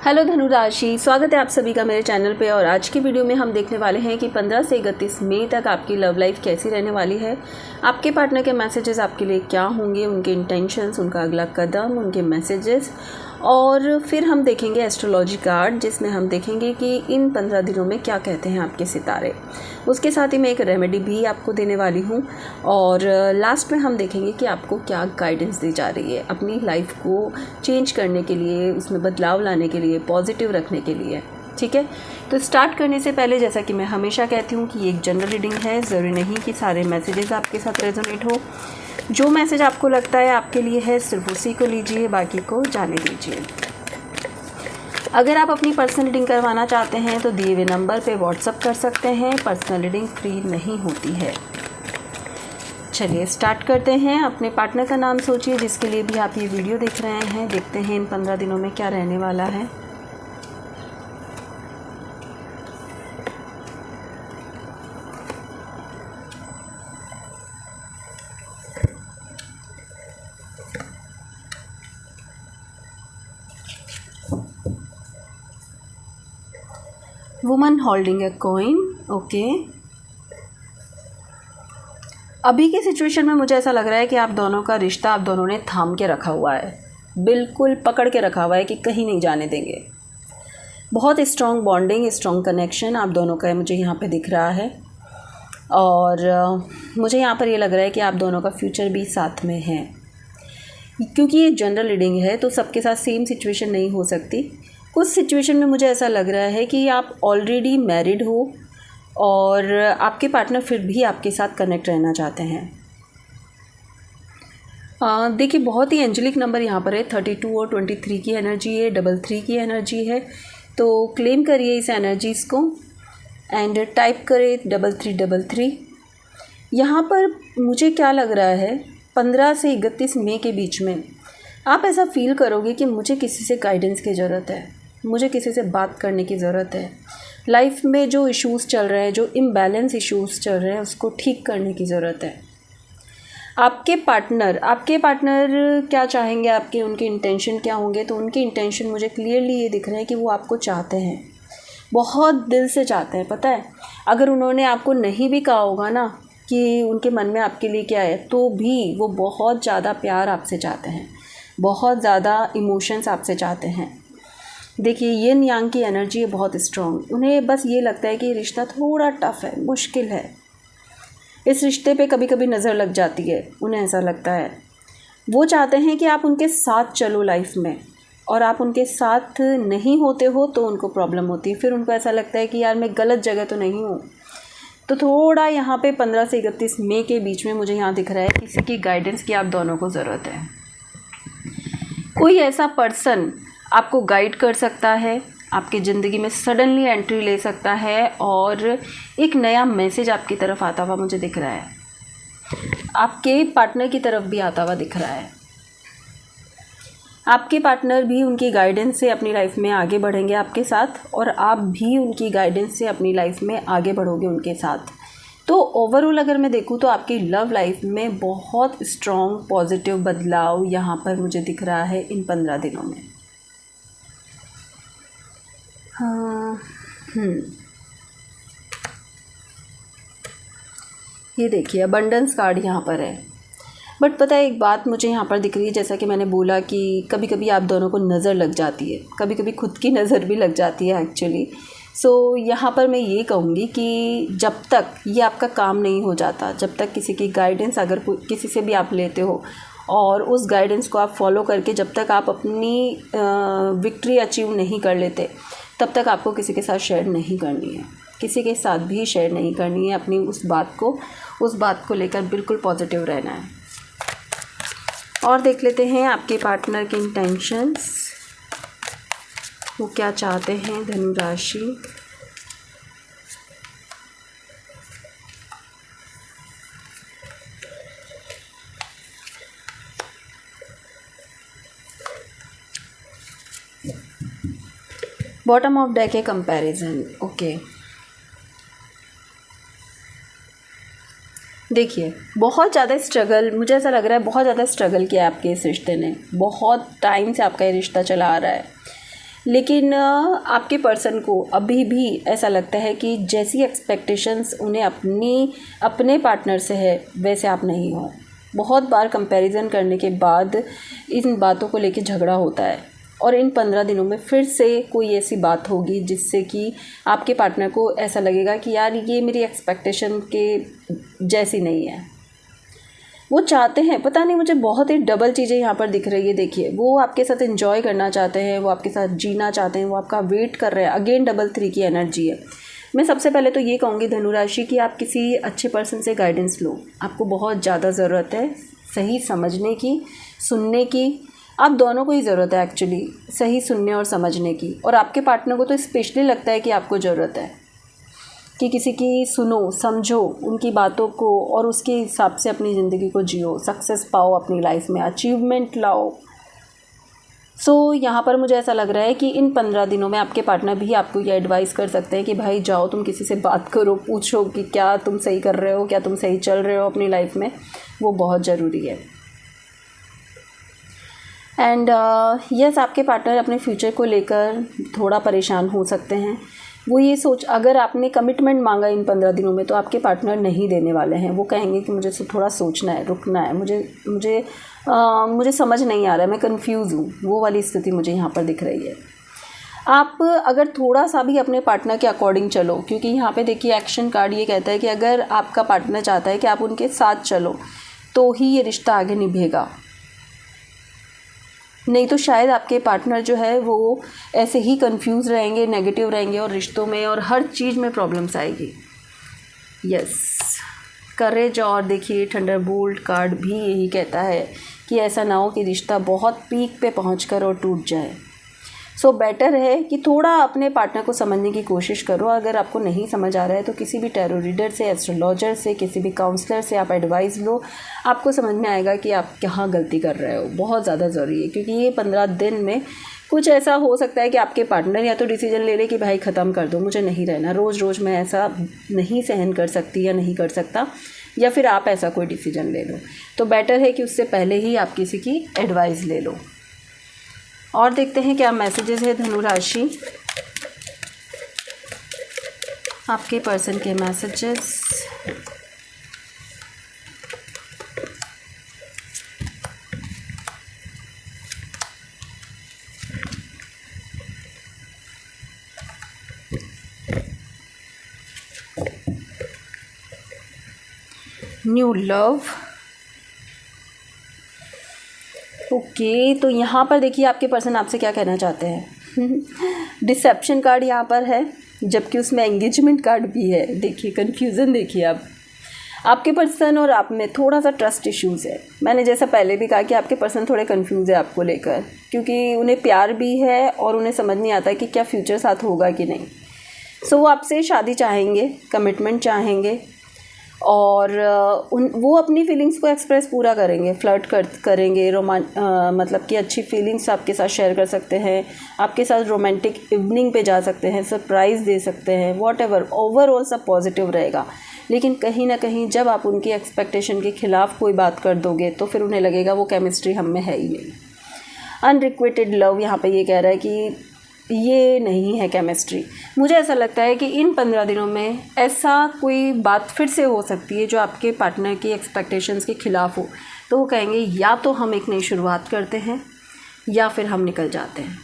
Hello धनु राशि, स्वागत है आप सभी का मेरे चैनल पे। और आज की वीडियो में हम देखने वाले हैं कि 15 से 31 मई तक आपकी लव लाइफ कैसी रहने वाली है। आपके पार्टनर के मैसेजेस आपके लिए क्या होंगे, उनके इंटेंशंस, उनका अगला कदम, उनके मैसेजेस। और फिर हम देखेंगे एस्ट्रोलॉजी कार्ड, जिसमें हम देखेंगे कि इन 15 दिनों में क्या कहते हैं आपके सितारे। उसके साथ ही मैं एक रेमेडी भी आपको देने वाली हूँ। और लास्ट में हम देखेंगे कि आपको क्या गाइडेंस दी जा रही है अपनी लाइफ को चेंज करने के लिए, उसमें बदलाव लाने के लिए, पॉजिटिव रखने के लिए। ठीक है, तो स्टार्ट करने से पहले जैसा कि मैं हमेशा कहती हूँ कि ये एक जनरल रीडिंग है, ज़रूरी नहीं कि सारे मैसेजेस आपके साथ रेजोनेट हो। जो मैसेज आपको लगता है आपके लिए है, सिर्फ उसी को लीजिए, बाकी को जाने दीजिए। अगर आप अपनी पर्सनल रीडिंग करवाना चाहते हैं तो दिए हुए नंबर पे व्हाट्सअप कर सकते हैं। पर्सनल रीडिंग फ्री नहीं होती है। चलिए स्टार्ट करते हैं। अपने पार्टनर का नाम सोचिए जिसके लिए भी आप ये वीडियो देख रहे हैं। देखते हैं इन 15 दिनों में क्या रहने वाला है। Woman holding a coin. Okay, अभी की सिचुएशन में मुझे ऐसा लग रहा है कि आप दोनों का रिश्ता आप दोनों ने थाम के रखा हुआ है, बिल्कुल पकड़ के रखा हुआ है कि कहीं नहीं जाने देंगे। बहुत स्ट्रॉन्ग बॉन्डिंग, स्ट्रॉन्ग कनेक्शन आप दोनों का मुझे यहाँ पे दिख रहा है। और मुझे यहाँ पर ये लग रहा है कि आप दोनों का फ्यूचर भी साथ में है। क्योंकि ये जनरल रीडिंग है तो सबके साथ सेम सिचुएशन नहीं हो सकती। कुछ सिचुएशन में मुझे ऐसा लग रहा है कि आप ऑलरेडी मैरिड हो और आपके पार्टनर फिर भी आपके साथ कनेक्ट रहना चाहते हैं। देखिए, बहुत ही एंजेलिक नंबर यहाँ पर है। 32 और 23 की एनर्जी है, 33 की एनर्जी है। तो क्लेम करिए इस एनर्जीज़ को एंड टाइप करें 3333। यहाँ पर मुझे क्या लग रहा है, 15 से 31 मई के बीच में आप ऐसा फील करोगे कि मुझे किसी से गाइडेंस की ज़रूरत है, मुझे किसी से बात करने की ज़रूरत है। लाइफ में जो इश्यूज़ चल रहे हैं, जो इम्बैलेंस इश्यूज़ चल रहे हैं, उसको ठीक करने की ज़रूरत है। आपके पार्टनर क्या चाहेंगे, आपके उनके इंटेंशन क्या होंगे। तो उनके इंटेंशन मुझे क्लियरली ये दिख रहे हैं कि वो आपको चाहते हैं, बहुत दिल से चाहते हैं। पता है, अगर उन्होंने आपको नहीं भी कहा होगा ना कि उनके मन में आपके लिए क्या है, तो भी वो बहुत ज़्यादा प्यार आपसे चाहते हैं, बहुत ज़्यादा इमोशंस आपसे चाहते हैं। देखिए, यिन यांग की एनर्जी है बहुत स्ट्रॉन्ग। उन्हें बस ये लगता है कि ये रिश्ता थोड़ा टफ है, मुश्किल है। इस रिश्ते पे कभी कभी नज़र लग जाती है, उन्हें ऐसा लगता है। वो चाहते हैं कि आप उनके साथ चलो लाइफ में, और आप उनके साथ नहीं होते हो तो उनको प्रॉब्लम होती है। फिर उनको ऐसा लगता है कि यार मैं गलत जगह तो नहीं हूँ। तो थोड़ा यहाँ पे 15 से 31 मई के बीच में मुझे यहाँ दिख रहा है किसी की गाइडेंस की आप दोनों को ज़रूरत है। कोई ऐसा पर्सन आपको गाइड कर सकता है, आपकी ज़िंदगी में सडनली एंट्री ले सकता है और एक नया मैसेज आपकी तरफ आता हुआ मुझे दिख रहा है। आपके पार्टनर की तरफ भी आता हुआ दिख रहा है। आपके पार्टनर भी उनकी गाइडेंस से अपनी लाइफ में आगे बढ़ेंगे आपके साथ, और आप भी उनकी गाइडेंस से अपनी लाइफ में आगे बढ़ोगे उनके साथ। तो ओवरऑल अगर मैं देखूँ तो आपकी लव लाइफ में बहुत स्ट्रॉन्ग पॉजिटिव बदलाव यहाँ पर मुझे दिख रहा है इन 15 दिनों में। हाँ, ये देखिए अबंडेंस कार्ड यहाँ पर है। बट पता है, एक बात मुझे यहाँ पर दिख रही है, जैसा कि मैंने बोला कि कभी कभी आप दोनों को नज़र लग जाती है, कभी कभी खुद की नज़र भी लग जाती है एक्चुअली। सो यहाँ पर मैं ये कहूँगी कि जब तक ये आपका काम नहीं हो जाता, जब तक किसी की गाइडेंस अगर किसी से भी आप लेते हो और उस गाइडेंस को आप फॉलो करके जब तक आप अपनी विक्ट्री अचीव नहीं कर लेते, तब तक आपको किसी के साथ शेयर नहीं करनी है, किसी के साथ भी शेयर नहीं करनी है। अपनी उस बात को लेकर बिल्कुल पॉजिटिव रहना है। और देख लेते हैं आपके पार्टनर के इंटेंशंस, वो क्या चाहते हैं धनु राशि। बॉटम ऑफ डेक है कंपैरिजन। ओके, देखिए बहुत ज़्यादा स्ट्रगल, मुझे ऐसा लग रहा है बहुत ज़्यादा स्ट्रगल किया आपके इस रिश्ते ने, बहुत टाइम से आपका ये रिश्ता चला आ रहा है। लेकिन आपके पर्सन को अभी भी ऐसा लगता है कि जैसी एक्सपेक्टेशंस उन्हें अपने पार्टनर से है वैसे आप नहीं हो। बहुत बार कंपैरिजन करने के बाद इन बातों को लेकर झगड़ा होता है और इन 15 दिनों में फिर से कोई ऐसी बात होगी जिससे कि आपके पार्टनर को ऐसा लगेगा कि यार ये मेरी एक्सपेक्टेशन के जैसी नहीं है। वो चाहते हैं, पता नहीं मुझे बहुत ही डबल चीज़ें यहाँ पर दिख रही है। देखिए, वो आपके साथ एंजॉय करना चाहते हैं, वो आपके साथ जीना चाहते हैं, वो आपका वेट कर रहे हैं। अगेन डबल 3 की एनर्जी है। मैं सबसे पहले तो ये कहूँगी धनु राशि कि आप किसी अच्छे पर्सन से गाइडेंस लो। आपको बहुत ज़्यादा ज़रूरत है सही समझने की, सुनने की। आप दोनों को ही ज़रूरत है एक्चुअली सही सुनने और समझने की। और आपके पार्टनर को तो स्पेशली लगता है कि आपको ज़रूरत है कि किसी की सुनो, समझो उनकी बातों को और उसके हिसाब से अपनी ज़िंदगी को जियो, सक्सेस पाओ अपनी लाइफ में, अचीवमेंट लाओ। सो यहाँ पर मुझे ऐसा लग रहा है कि इन 15 दिनों में आपके पार्टनर भी आपको ये एडवाइस कर सकते हैं कि भाई जाओ, तुम किसी से बात करो, पूछो कि क्या तुम सही कर रहे हो, क्या तुम सही चल रहे हो अपनी लाइफ में। वो बहुत ज़रूरी है। एंड यस, आपके पार्टनर अपने फ्यूचर को लेकर थोड़ा परेशान हो सकते हैं। वो ये सोच, अगर आपने कमिटमेंट मांगा इन 15 दिनों में तो आपके पार्टनर नहीं देने वाले हैं। वो कहेंगे कि मुझे थोड़ा सोचना है, रुकना है, मुझे समझ नहीं आ रहा है, मैं कंफ्यूज हूँ। वो वाली स्थिति मुझे यहाँ पर दिख रही है। आप अगर थोड़ा सा भी अपने पार्टनर के अकॉर्डिंग चलो, क्योंकि यहाँ पे देखिए एक्शन कार्ड ये कहता है कि अगर आपका पार्टनर चाहता है कि आप उनके साथ चलो तो ही ये रिश्ता आगे निभेगा, नहीं तो शायद आपके पार्टनर जो है वो ऐसे ही कंफ्यूज रहेंगे, नेगेटिव रहेंगे और रिश्तों में और हर चीज़ में प्रॉब्लम्स आएगी। यस, करेज। और देखिए थंडरबोल्ट कार्ड भी यही कहता है कि ऐसा ना हो कि रिश्ता बहुत पीक पे पहुंचकर और टूट जाए। सो बेटर है कि थोड़ा अपने पार्टनर को समझने की कोशिश करो। अगर आपको नहीं समझ आ रहा है तो किसी भी टैरो रीडर से, एस्ट्रोलॉजर से, किसी भी काउंसलर से आप एडवाइस लो। आपको समझ में आएगा कि आप कहाँ गलती कर रहे हो। बहुत ज़्यादा ज़रूरी है, क्योंकि ये 15 दिन में कुछ ऐसा हो सकता है कि आपके पार्टनर या तो डिसीजन ले ले कि भाई ख़त्म कर दो, मुझे नहीं रहना, रोज़ रोज़ मैं ऐसा नहीं सहन कर सकती या नहीं कर सकता, या फिर आप ऐसा कोई डिसीजन ले लो। तो बेटर है कि उससे पहले ही आप किसी की एडवाइस ले लो। और देखते हैं क्या मैसेजेस है धनु राशि, आपके पर्सन के मैसेजेस। New love. ओके, तो यहाँ पर देखिए आपके पर्सन आपसे क्या कहना चाहते हैं। डिसेप्शन कार्ड यहाँ पर है, जबकि उसमें एंगेजमेंट कार्ड भी है। देखिए कन्फ्यूज़न, देखिए आप, आपके पर्सन और आप में थोड़ा सा ट्रस्ट इश्यूज़ है। मैंने जैसा पहले भी कहा कि आपके पर्सन थोड़े कंफ्यूज है आपको लेकर, क्योंकि उन्हें प्यार भी है और उन्हें समझ नहीं आता कि क्या फ्यूचर साथ होगा कि नहीं। सो वो आपसे शादी चाहेंगे, कमिटमेंट चाहेंगे, और वो अपनी फीलिंग्स को एक्सप्रेस पूरा करेंगे, फ्लर्ट करेंगे, मतलब कि अच्छी फीलिंग्स आपके साथ शेयर कर सकते हैं, आपके साथ रोमांटिक इवनिंग पे जा सकते हैं, सरप्राइज़ दे सकते हैं, वॉटएवर, ओवरऑल सब पॉजिटिव रहेगा। लेकिन कहीं ना कहीं जब आप उनकी एक्सपेक्टेशन के ख़िलाफ़ कोई बात कर दोगे तो फिर उन्हें लगेगा वो केमिस्ट्री हम में है ही नहीं। अनरिक्वेटेड लव यहाँ पे ये कह रहा है कि ये नहीं है केमिस्ट्री। मुझे ऐसा लगता है कि इन 15 दिनों में ऐसा कोई बात फिर से हो सकती है जो आपके पार्टनर की एक्सपेक्टेशंस के ख़िलाफ़ हो। तो वो कहेंगे या तो हम एक नई शुरुआत करते हैं या फिर हम निकल जाते हैं।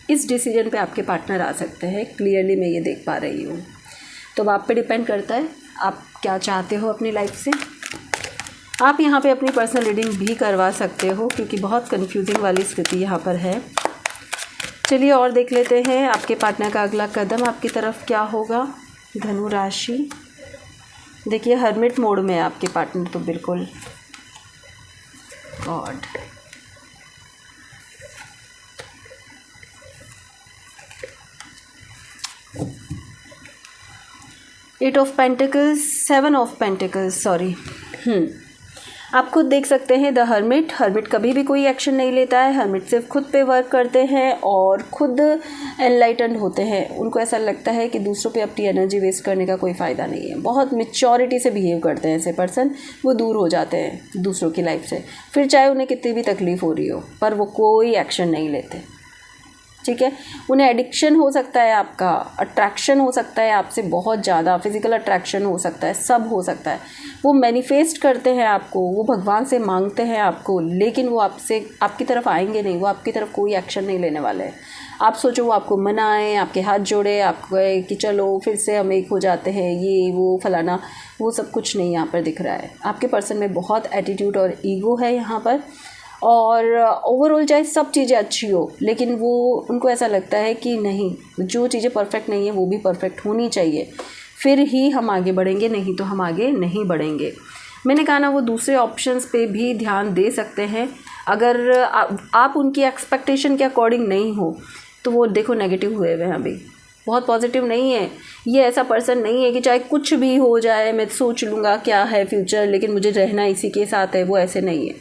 इस डिसीजन पे आपके पार्टनर आ सकते हैं, क्लियरली मैं ये देख पा रही हूँ। तो आप पे डिपेंड करता है आप क्या चाहते हो अपनी लाइफ से। आप यहाँ पे अपनी पर्सनल रीडिंग भी करवा सकते हो, क्योंकि बहुत कंफ्यूजिंग वाली स्थिति यहाँ पर है। चलिए और देख लेते हैं आपके पार्टनर का अगला कदम आपकी तरफ क्या होगा। धनु राशि, देखिए हर्मिट मोड में है आपके पार्टनर, तो बिल्कुल god. Eight of pentacles, 7 of pentacles, sorry. आप खुद देख सकते हैं द हर्मिट। हर्मिट कभी भी कोई एक्शन नहीं लेता है। हर्मिट सिर्फ खुद पे वर्क करते हैं और खुद एनलाइटन्ड होते हैं। उनको ऐसा लगता है कि दूसरों पे अपनी एनर्जी वेस्ट करने का कोई फ़ायदा नहीं है। बहुत मैच्योरिटी से बिहेव करते हैं ऐसे पर्सन। वो दूर हो जाते हैं दूसरों की लाइफ से, फिर चाहे उन्हें कितनी भी तकलीफ़ हो रही हो, पर वो कोई एक्शन नहीं लेते। ठीक है। उन्हें एडिक्शन हो सकता है, आपका अट्रैक्शन हो सकता है आपसे बहुत ज़्यादा, फिजिकल अट्रैक्शन हो सकता है, सब हो सकता है। वो मैनिफेस्ट करते हैं आपको, वो भगवान से मांगते हैं आपको, लेकिन वो आपसे आपकी तरफ आएंगे नहीं, वो आपकी तरफ कोई एक्शन नहीं लेने वाले हैं। आप सोचो वो आपको मनाएं, आपके हाथ जोड़े, आपको कहे कि चलो फिर से हम एक हो जाते हैं, ये वो फलाना, वो सब कुछ नहीं यहाँ पर दिख रहा है। आपके पर्सन में बहुत एटीट्यूड और ईगो है यहाँ पर, और ओवरऑल चाहे सब चीज़ें अच्छी हो, लेकिन वो उनको ऐसा लगता है कि नहीं, जो चीज़ें परफेक्ट नहीं है वो भी परफेक्ट होनी चाहिए, फिर ही हम आगे बढ़ेंगे, नहीं तो हम आगे नहीं बढ़ेंगे। मैंने कहा ना, वो दूसरे ऑप्शंस पे भी ध्यान दे सकते हैं। अगर आप उनकी एक्सपेक्टेशन के अकॉर्डिंग नहीं हो तो वो देखो नेगेटिव हुए हुए हैं अभी, बहुत पॉजिटिव नहीं है। ये ऐसा पर्सन नहीं है कि चाहे कुछ भी हो जाए मैं सोच लूँगा क्या है फ्यूचर, लेकिन मुझे रहना इसी के साथ है, वो ऐसे नहीं है।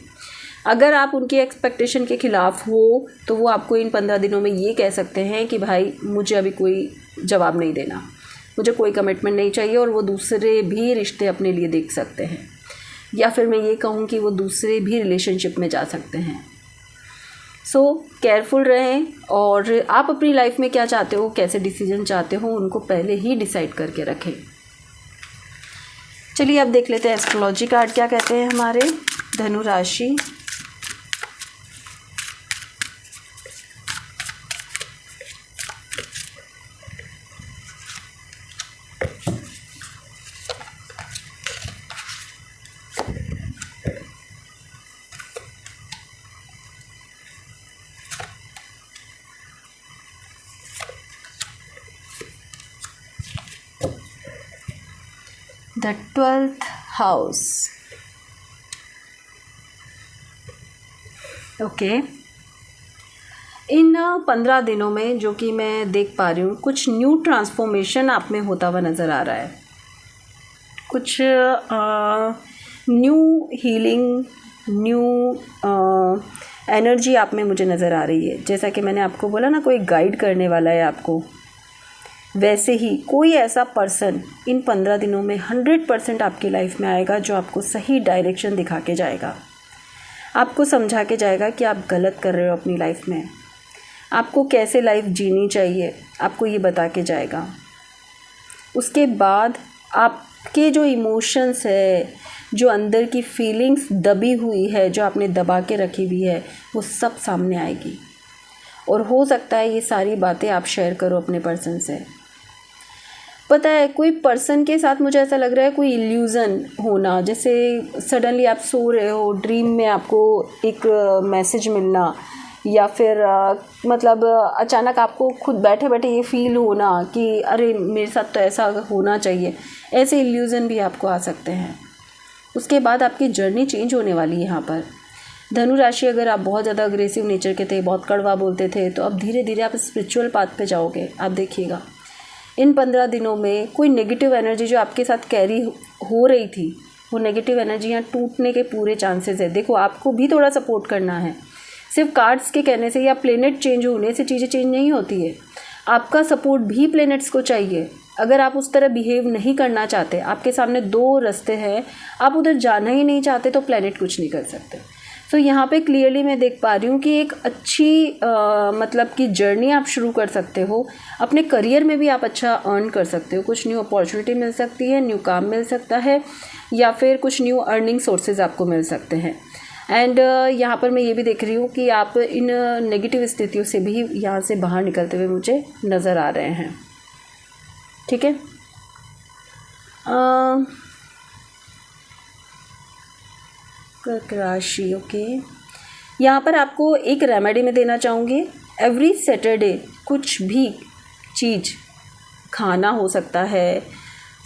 अगर आप उनकी एक्सपेक्टेशन के ख़िलाफ़ हो तो वो आपको इन 15 दिनों में ये कह सकते हैं कि भाई मुझे अभी कोई जवाब नहीं देना, मुझे कोई कमिटमेंट नहीं चाहिए, और वो दूसरे भी रिश्ते अपने लिए देख सकते हैं, या फिर मैं ये कहूँ कि वो दूसरे भी रिलेशनशिप में जा सकते हैं। सो केयरफुल रहें, और आप अपनी लाइफ में क्या चाहते हो, कैसे डिसीजन चाहते हो, उनको पहले ही डिसाइड करके रखें। चलिए अब देख लेते हैं एस्ट्रोलॉजी कार्ड क्या कहते हैं हमारे धनु राशि। The 12th house, okay. इन 15 दिनों में जो कि मैं देख पा रही हूँ, कुछ न्यू ट्रांसफॉर्मेशन आप में होता हुआ नज़र आ रहा है, कुछ न्यू हीलिंग, न्यू एनर्जी आप में मुझे नज़र आ रही है। जैसा कि मैंने आपको बोला ना, कोई गाइड करने वाला है आपको, वैसे ही कोई ऐसा पर्सन इन 15 दिनों में 100% आपकी लाइफ में आएगा जो आपको सही डायरेक्शन दिखा के जाएगा, आपको समझा के जाएगा कि आप गलत कर रहे हो अपनी लाइफ में, आपको कैसे लाइफ जीनी चाहिए, आपको ये बता के जाएगा। उसके बाद आपके जो इमोशंस है, जो अंदर की फीलिंग्स दबी हुई है, जो आपने दबा के रखी हुई है, वो सब सामने आएगी। और हो सकता है ये सारी बातें आप शेयर करो अपने पर्सन से। पता है, कोई पर्सन के साथ मुझे ऐसा लग रहा है कोई इल्यूज़न होना, जैसे सडनली आप सो रहे हो, ड्रीम में आपको एक मैसेज मिलना, या फिर मतलब अचानक आपको खुद बैठे बैठे ये फील होना कि अरे मेरे साथ तो ऐसा होना चाहिए, ऐसे इल्यूज़न भी आपको आ सकते हैं। उसके बाद आपकी जर्नी चेंज होने वाली है यहाँ पर। धनु राशि, अगर आप बहुत ज़्यादा अग्रेसिव नेचर के थे, बहुत कड़वा बोलते थे, तो अब धीरे धीरे आप स्पिरिचुअल पाथ पे जाओगे। आप देखिएगा इन 15 दिनों में कोई नेगेटिव एनर्जी जो आपके साथ कैरी हो रही थी, वो नेगेटिव एनर्जी यहाँ टूटने के पूरे चांसेस है। देखो, आपको भी थोड़ा सपोर्ट करना है, सिर्फ कार्ड्स के कहने से या प्लेनेट चेंज होने से चीज़ें चेंज नहीं होती है। आपका सपोर्ट भी प्लेनेट्स को चाहिए। अगर आप उस तरह बिहेव नहीं करना चाहते, आपके सामने 2 रास्ते हैं, आप उधर जाना ही नहीं चाहते, तो प्लेनेट कुछ नहीं कर सकते। तो यहाँ पे क्लियरली मैं देख पा रही हूँ कि एक अच्छी मतलब कि जर्नी आप शुरू कर सकते हो। अपने करियर में भी आप अच्छा अर्न कर सकते हो, कुछ न्यू अपॉर्चुनिटी मिल सकती है, न्यू काम मिल सकता है, या फिर कुछ न्यू अर्निंग सोर्सेज आपको मिल सकते हैं। एंड यहाँ पर मैं ये भी देख रही हूँ कि आप इन नेगेटिव स्थितियों से भी यहाँ से बाहर निकलते हुए मुझे नज़र आ रहे हैं। ठीक है, कर्क राशि, ओके। यहाँ पर आपको एक रेमेडी में देना चाहूँगी। एवरी सैटरडे कुछ भी चीज़, खाना हो सकता है,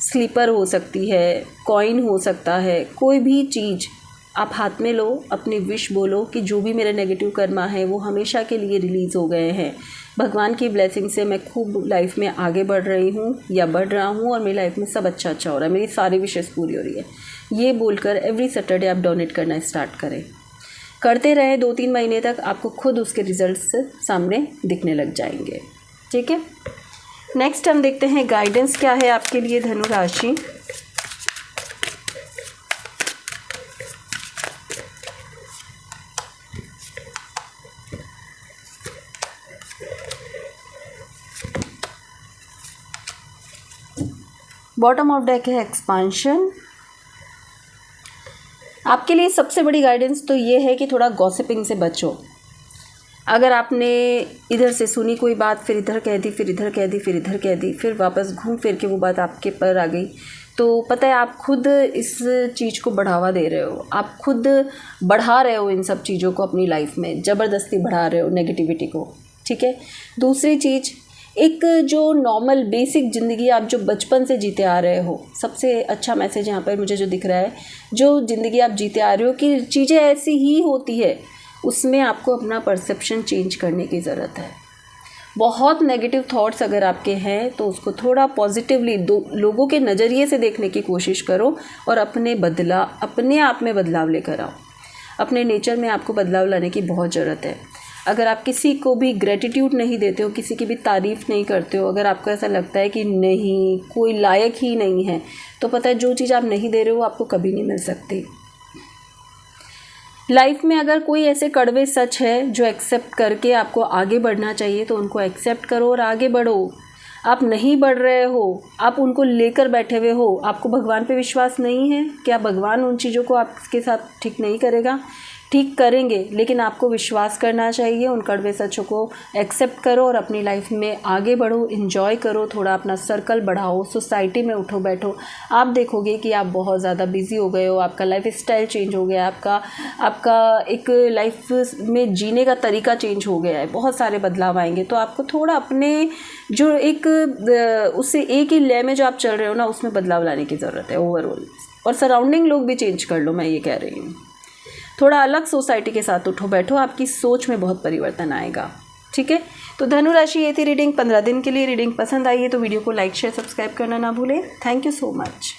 स्लीपर हो सकती है, कॉइन हो सकता है, कोई भी चीज़ आप हाथ में लो, अपनी विश बोलो कि जो भी मेरे नेगेटिव कर्मा है वो हमेशा के लिए रिलीज़ हो गए हैं। भगवान की ब्लेसिंग से मैं खूब लाइफ में आगे बढ़ रही हूँ या बढ़ रहा हूँ, और मेरी लाइफ में सब अच्छा अच्छा हो रहा है, मेरी सारी विशेष पूरी हो रही है। ये बोलकर एवरी सैटरडे आप डोनेट करना स्टार्ट करें। करते रहें 2-3 महीने तक, आपको खुद उसके रिजल्ट्स सामने दिखने लग जाएंगे। ठीक है, नेक्स्ट हम देखते हैं गाइडेंस क्या है आपके लिए धनु राशि। बॉटम ऑफ डेक है एक्सपांशन। आपके लिए सबसे बड़ी गाइडेंस तो ये है कि थोड़ा गॉसिपिंग से बचो। अगर आपने इधर से सुनी कोई बात, फिर इधर कह दी, फिर इधर कह दी, फिर इधर कह दी, फिर वापस घूम फिर के वो बात आपके पर आ गई, तो पता है आप खुद इस चीज़ को बढ़ावा दे रहे हो, आप खुद बढ़ा रहे हो इन सब चीज़ों को अपनी लाइफ में, ज़बरदस्ती बढ़ा रहे हो नेगेटिविटी को। ठीक है। दूसरी चीज़, एक जो नॉर्मल बेसिक ज़िंदगी आप जो बचपन से जीते आ रहे हो, सबसे अच्छा मैसेज यहाँ पर मुझे जो दिख रहा है, जो ज़िंदगी आप जीते आ रहे हो कि चीज़ें ऐसी ही होती है, उसमें आपको अपना परसेप्शन चेंज करने की ज़रूरत है। बहुत नेगेटिव थॉट्स अगर आपके हैं तो उसको थोड़ा पॉजिटिवली लोगों के नज़रिए से देखने की कोशिश करो और अपने आप में बदलाव लेकर आओ। अपने नेचर में आपको बदलाव लाने की बहुत ज़रूरत है। अगर आप किसी को भी ग्रेटिट्यूड नहीं देते हो, किसी की भी तारीफ़ नहीं करते हो, अगर आपको ऐसा लगता है कि नहीं कोई लायक ही नहीं है, तो पता है जो चीज़ आप नहीं दे रहे हो आपको कभी नहीं मिल सकती। लाइफ में अगर कोई ऐसे कड़वे सच है जो एक्सेप्ट करके आपको आगे बढ़ना चाहिए तो उनको एक्सेप्ट करो और आगे बढ़ो। आप नहीं बढ़ रहे हो, आप उनको लेकर बैठे हुए हो, आपको भगवान पे विश्वास नहीं है, क्या भगवान उन चीज़ों को आपके साथ ठीक नहीं करेगा? ठीक करेंगे, लेकिन आपको विश्वास करना चाहिए। उन कड़वे सचों को एक्सेप्ट करो और अपनी लाइफ में आगे बढ़ो, एंजॉय करो, थोड़ा अपना सर्कल बढ़ाओ, सोसाइटी में उठो बैठो। आप देखोगे कि आप बहुत ज़्यादा बिजी हो गए हो, आपका लाइफ स्टाइल चेंज हो गया, आपका एक लाइफ में जीने का तरीका चेंज हो गया है, बहुत सारे बदलाव आएंगे। तो आपको थोड़ा अपने जो एक उससे एक ही लय में जो आप चल रहे हो ना, उसमें बदलाव लाने की ज़रूरत है ओवरऑल। और सराउंडिंग लोग भी चेंज कर लो, मैं ये कह रही हूँ। थोड़ा अलग सोसाइटी के साथ उठो बैठो, आपकी सोच में बहुत परिवर्तन आएगा। ठीक है। तो धनु राशि ये थी रीडिंग 15 दिन के लिए। रीडिंग पसंद आई है तो वीडियो को लाइक शेयर सब्सक्राइब करना ना भूलें। Thank you so much.